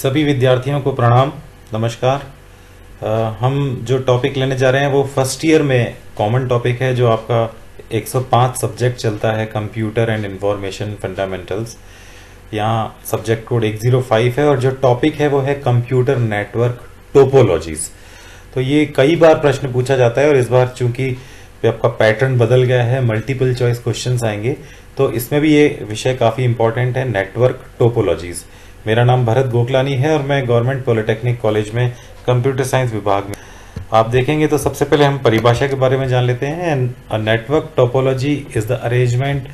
सभी विद्यार्थियों को प्रणाम, नमस्कार। हम जो टॉपिक लेने जा रहे हैं वो फर्स्ट ईयर में कॉमन टॉपिक है, जो आपका 105 सब्जेक्ट चलता है, कंप्यूटर एंड इंफॉर्मेशन फंडामेंटल्स। यहाँ सब्जेक्ट कोड 105 है और जो टॉपिक है वो है कंप्यूटर नेटवर्क टोपोलॉजीज। तो ये कई बार प्रश्न पूछा जाता है और इस बार चूंकि आपका पैटर्न बदल गया है, मल्टीपल चॉइस क्वेश्चंस आएंगे, तो इसमें भी ये विषय काफ़ी इंपॉर्टेंट है, नेटवर्क टोपोलॉजीज। मेरा नाम भरत गोखलानी है और मैं गवर्नमेंट पॉलिटेक्निक कॉलेज में कंप्यूटर साइंस विभाग में। आप देखेंगे तो सबसे पहले हम परिभाषा के बारे में जान लेते हैं। A network topology is the arrangement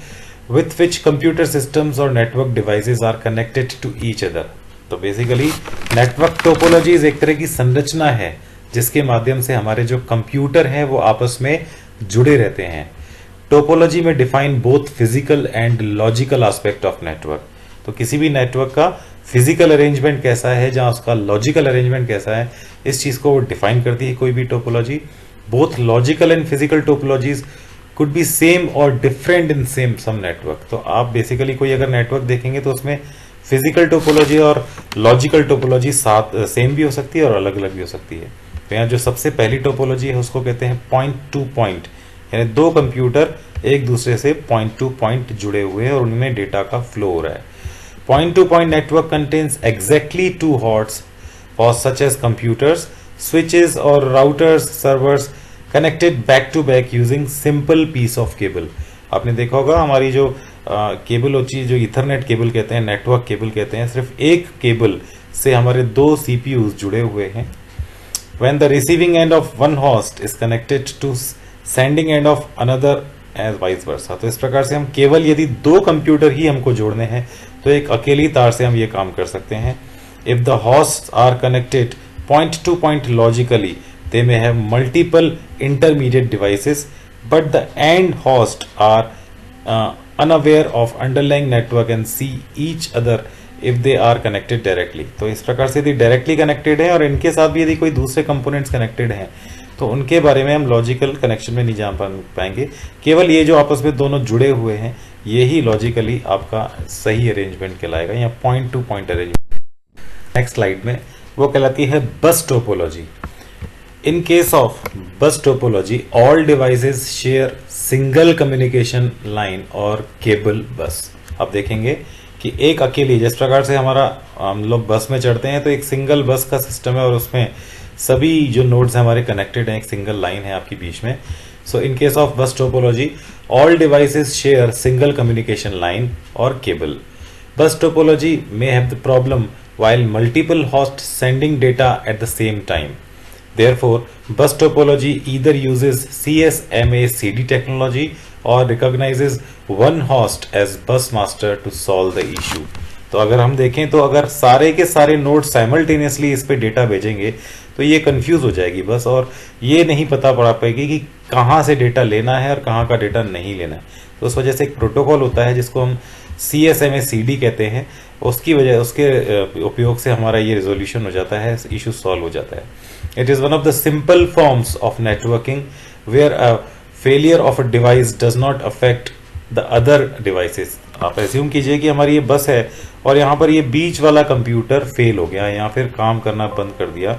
with which computer systems or network devices are connected to each other। तो बेसिकली नेटवर्क टोपोलॉजीज एक तरह की संरचना है जिसके माध्यम से हमारे जो कंप्यूटर हैं वो आपस में जुड़े रहते हैं। टोपोलॉजी में define both physical and logical aspect of network. तो किसी भी नेटवर्क का फिजिकल अरेंजमेंट कैसा है, जहां उसका लॉजिकल अरेंजमेंट कैसा है, इस चीज को डिफाइन करती है कोई भी topology. Both logical and physical topologies could be same or different in some network। तो आप बेसिकली कोई अगर नेटवर्क देखेंगे तो उसमें फिजिकल टोपोलॉजी और लॉजिकल टोपोलॉजी साथ सेम भी हो सकती है और अलग अलग भी हो सकती है। तो यहाँ जो सबसे पहली टोपोलॉजी है उसको कहते हैं पॉइंट टू पॉइंट, यानी दो कंप्यूटर एक दूसरे से पॉइंट टू पॉइंट जुड़े हुए हैं और उनमें डेटा का फ्लो हो रहा है। Point to point network contains exactly two hosts और सच एज कंप्यूटर्स, स्विचेस और routers, servers connected back to back using simple piece of cable. आपने देखा होगा हमारी जो केबल होती है, जो इथरनेट केबल कहते हैं, नेटवर्क केबल कहते हैं, सिर्फ एक केबल से हमारे दो सीपीयूज जुड़े हुए हैं। When the receiving end of one host is connected to sending end of another as vice versa. तो इस प्रकार से हम केवल यदि दो कंप्यूटर ही हमको जोड़ने हैं तो एक अकेली तार से हम ये काम कर सकते हैं। If the host are connected point to point logically, they may have multiple intermediate devices, but the end host are unaware of underlying network and see each other if they are connected directly। तो इस प्रकार से यदि directly connected है और इनके साथ भी यदि कोई दूसरे कंपोनेंट्स कनेक्टेड हैं तो उनके बारे में हम लॉजिकल कनेक्शन में नहीं जान पाएंगे। केवल ये जो आपस में दोनों जुड़े हुए हैं यही लॉजिकली आपका सही अरेंजमेंट कहलाएगा, या point to point arrangement. Next slide में वो कहलाती है बस topology. In case of bus topology, all devices share single communication line और cable bus। अब देखेंगे कि एक अकेली, जिस प्रकार से हम लोग बस में चढ़ते हैं तो एक सिंगल बस का सिस्टम है और उसमें सभी जो नोड्स हैं हमारे कनेक्टेड हैं, एक सिंगल लाइन है आपकी बीच में। So in case of bus topology all devices share single communication line और cable. Bus topology may have the problem while multiple hosts sending data at the same time। Therefore, bus topology either uses CSMA/CD technology or recognizes one host as bus master to solve the issue। तो अगर हम देखें तो अगर सारे के सारे node simultaneously इस पे डेटा भेजेंगे तो ये कंफ्यूज हो जाएगी बस, और ये नहीं पता पड़ा पाएगी कि कहाँ से डेटा लेना है और कहाँ का डेटा नहीं लेना है। तो उस वजह से एक प्रोटोकॉल होता है जिसको हम CSMA/CD कहते हैं, उसके उपयोग से हमारा ये रिजोल्यूशन हो जाता है, इशू सॉल्व हो जाता है। It is one of the simple forms of networking where a failure of a device does not affect the other devices। आप एज्यूम कीजिए कि हमारी ये बस है और यहाँ पर ये बीच वाला कंप्यूटर फेल हो गया या फिर काम करना बंद कर दिया,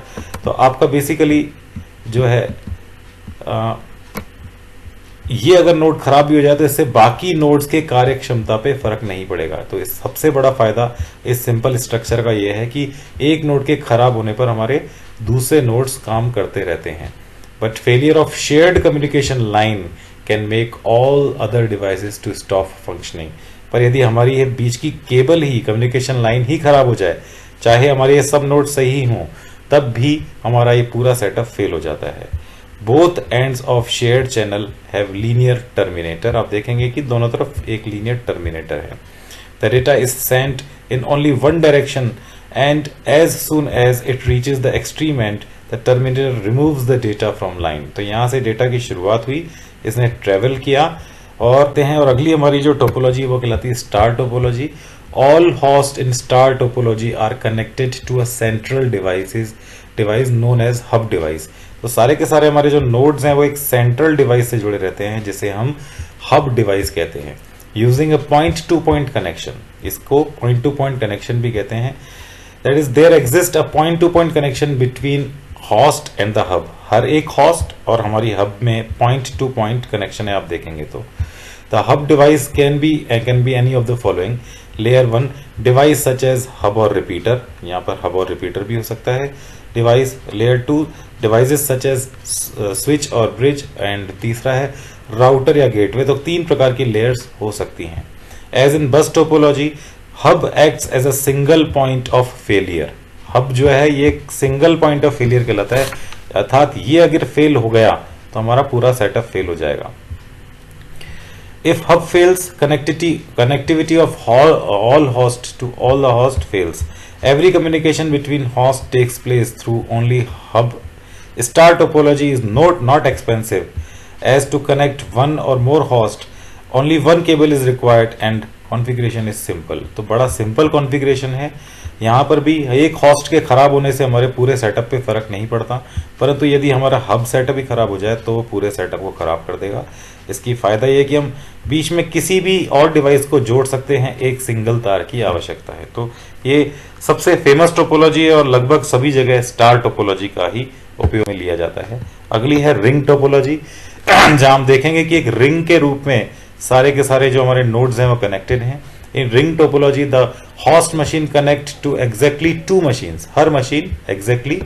तो आपका बेसिकली जो है ये अगर नोड खराब भी हो जाए तो इससे बाकी नोड्स के कार्य क्षमता पे फर्क नहीं पड़ेगा। तो इस सबसे बड़ा फायदा इस सिंपल स्ट्रक्चर का ये है कि एक नोड के खराब होने पर हमारे दूसरे नोड्स काम करते रहते हैं। But failure of shared communication line can make all other devices to stop functioning. पर यदि हमारी ये बीच की केबल ही, कम्युनिकेशन लाइन ही खराब हो जाए, चाहे हमारे ये सब नोड सही हों, तब भी हमारा ये पूरा सेटअप फेल हो जाता है। Both ends of shared channel have linear terminator. आप देखेंगे कि दोनों तरफ एक लीनियर टर्मिनेटर है। The data is sent in only one direction and as soon as it reaches the extreme end the terminator removes the data from line। तो यहाँ से डेटा की शुरुआत हुई, इसने ट्रेवल किया और अगली हमारी जो टोपोलॉजी वो कहलाती है star topology. All host in star topology are connected to a central device known as hub device. तो सारे के सारे हमारे जो नोड्स हैं वो एक सेंट्रल डिवाइस से जुड़े रहते हैं जिसे हम हब डिवाइस कहते हैं। Using a point to point connection, इसको पॉइंट टू पॉइंट कनेक्शन भी कहते हैं। That is there exist a point to point connection between host and the hub. हर एक होस्ट और हमारी हब में पॉइंट टू पॉइंट कनेक्शन है। आप देखेंगे तो the hub device can be any of the following. Layer 1 device such as hub और रिपीटर, यहाँ पर हब और रिपीटर भी हो सकता है device. Layer 2 devices such as switch और ब्रिज, एंड तीसरा है राउटर या गेटवे। तो 3 प्रकार की लेयर्स हो सकती हैं। As in bus topology, hub acts as a single point of failure. Hub जो है ये एक सिंगल पॉइंट ऑफ फेलियर कहलाता है, अर्थात ये अगर फेल हो गया तो हमारा पूरा सेटअप फेल हो जाएगा। If hub fails, connectivity of all host to all the host fails. Every communication between host takes place through only hub. Star topology is not expensive, as to connect one or more host, only one cable is required and configuration is simple. तो बड़ा simple configuration है। यहाँ पर भी एक host के खराब होने से हमारे पूरे सेटअप पे फर्क नहीं पड़ता, परंतु यदि हमारा हब सेटअप ही खराब हो जाए तो वो पूरे सेटअप को खराब कर देगा। इसकी फायदा ये है कि हम बीच में किसी भी और डिवाइस को जोड़ सकते हैं, एक सिंगल तार की आवश्यकता है। तो ये सबसे फेमस टोपोलॉजी है और लगभग सभी जगह स्टार टोपोलॉजी का ही उपयोग में लिया जाता है। अगली है रिंग टोपोलॉजी, जहां हम देखेंगे कि एक रिंग के रूप में सारे के सारे जो हमारे नोड्स हैं वो कनेक्टेड हैं। In ring topology the host machine connect to exactly 2 machines. हर मशीन एग्जैक्टली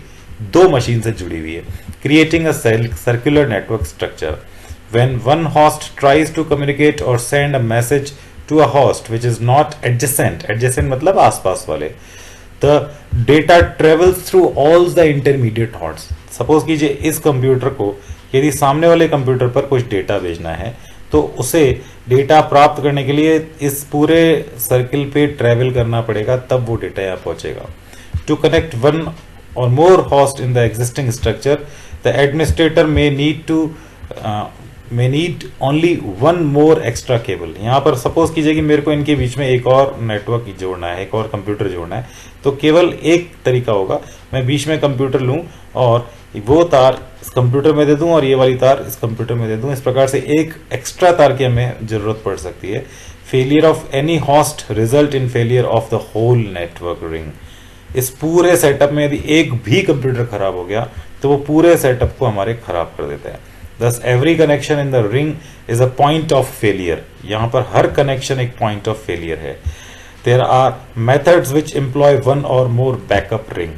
2 मशीन से जुड़ी हुई है, creating a circular network structure. When one host tries to communicate or send a message to a host which is not adjacent मतलब आसपास वाले, the data travels through all the intermediate hosts. Suppose कीजिए इस computer को यदि सामने वाले computer पर कुछ डेटा भेजना है तो उसे डेटा प्राप्त करने के लिए इस पूरे सर्किल पे ट्रेवल करना पड़ेगा, तब वो डेटा यहाँ पहुंचेगा। To connect one or more host in the existing structure, the administrator may need only one more extra cable. यहाँ पर सपोज कीजिए कि मेरे को इनके बीच में एक और नेटवर्क जोड़ना है, एक और कंप्यूटर जोड़ना है, तो केवल एक तरीका होगा, मैं बीच में कंप्यूटर लूँ और वो तार इस कंप्यूटर में दे दूं और ये वाली तार इस कंप्यूटर में दे दूं। इस प्रकार से एक एक्स्ट्रा तार की हमें जरूरत पड़ सकती है। Failure of any host result in failure of the whole network ring. इस पूरे सेटअप में यदि एक भी कंप्यूटर खराब हो गया तो वो पूरे सेटअप को हमारे खराब कर देता है। Thus every connection in the ring is a point of failure. यहाँ पर हर कनेक्शन एक पॉइंट ऑफ फेलियर है। There are methods which employ one or more backup ring.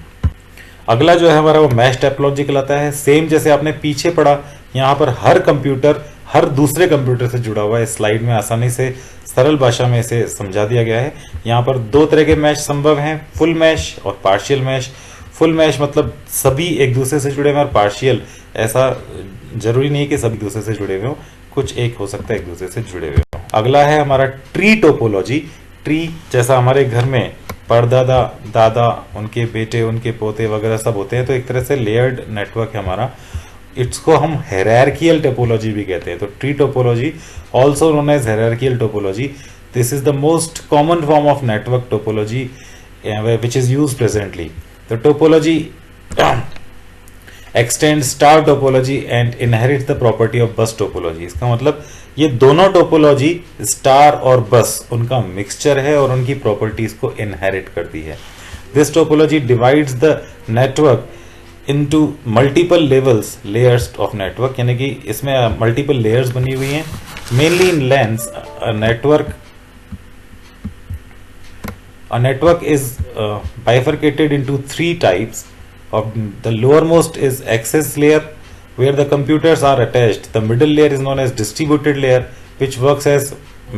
अगला जो है हमारा वो मैश टोपोलॉजी कहलाता है। सेम जैसे आपने पीछे पढ़ा, यहाँ पर हर कंप्यूटर हर दूसरे कंप्यूटर से जुड़ा हुआ है। स्लाइड में आसानी से सरल भाषा में इसे समझा दिया गया है। यहाँ पर 2 तरह के मैश संभव हैं, फुल मैश और पार्शियल मैश। फुल मैश मतलब सभी एक दूसरे से जुड़े हुए, और पार्शियल ऐसा जरूरी नहीं कि सभी दूसरे से जुड़े हुए हो, कुछ एक हो सकता है एक दूसरे से जुड़े हुए हो। अगला है हमारा ट्री टोपोलॉजी। ट्री जैसा हमारे घर में परदादा, दादा, उनके बेटे, उनके पोते वगैरह सब होते हैं, तो एक तरह से लेयर्ड नेटवर्क है हमारा। इसको हम हायरार्कियल टोपोलॉजी भी कहते हैं। तो tree topology also known as hierarchical topology, this is the most common form of network topology which is used presently. तो topology extend star topology and inherit the property of bus topology. इसका मतलब ये दोनों topology star और बस उनका mixture है और उनकी प्रॉपर्टीज को इनहेरिट करती है। This topology divides the network into multiple levels layers of network, यानी कि इसमें मल्टीपल लेयर्स बनी हुई हैं। Mainly in lens a network is bifurcated into 3 types. The lowermost is access layer where the computers are attached. The middle layer is known as distributed layer which works as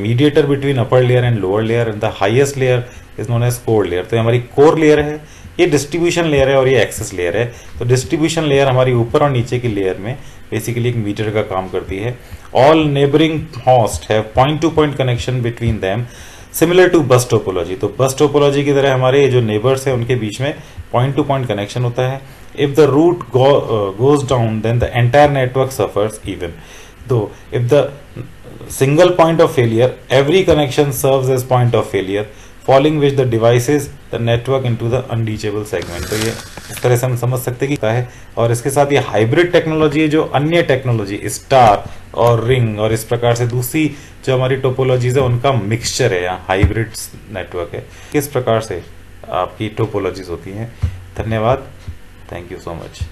mediator between upper layer and lower layer, and the highest layer is known as core layer. तो हमारी core layer है, ये distribution layer है और ये access layer है। तो distribution layer हमारी ऊपर और नीचे की layer में basically एक मीटर का काम करती है। All neighboring hosts have point to point connection between them similar to bus topology. तो बस टोपोलॉजी की तरह हमारे जो नेबर्स हैं उनके बीच में पॉइंट टू पॉइंट कनेक्शन होता है। If the root goes down then the entire network suffers even though if the single point of failure every connection serves as point of failure following which the devices the network into the unreachable segment. तो ये इस तरह से हम समझ सकते हैं कि है। और इसके साथ ये हाइब्रिड टेक्नोलॉजी है, जो अन्य टेक्नोलॉजी स्टार और रिंग और इस प्रकार से दूसरी जो हमारी टोपोलॉजीज है उनका मिक्सचर है, या हाइब्रिड नेटवर्क है। किस प्रकार से आपकी टोपोलॉजीज होती हैं। धन्यवाद। Thank you so much.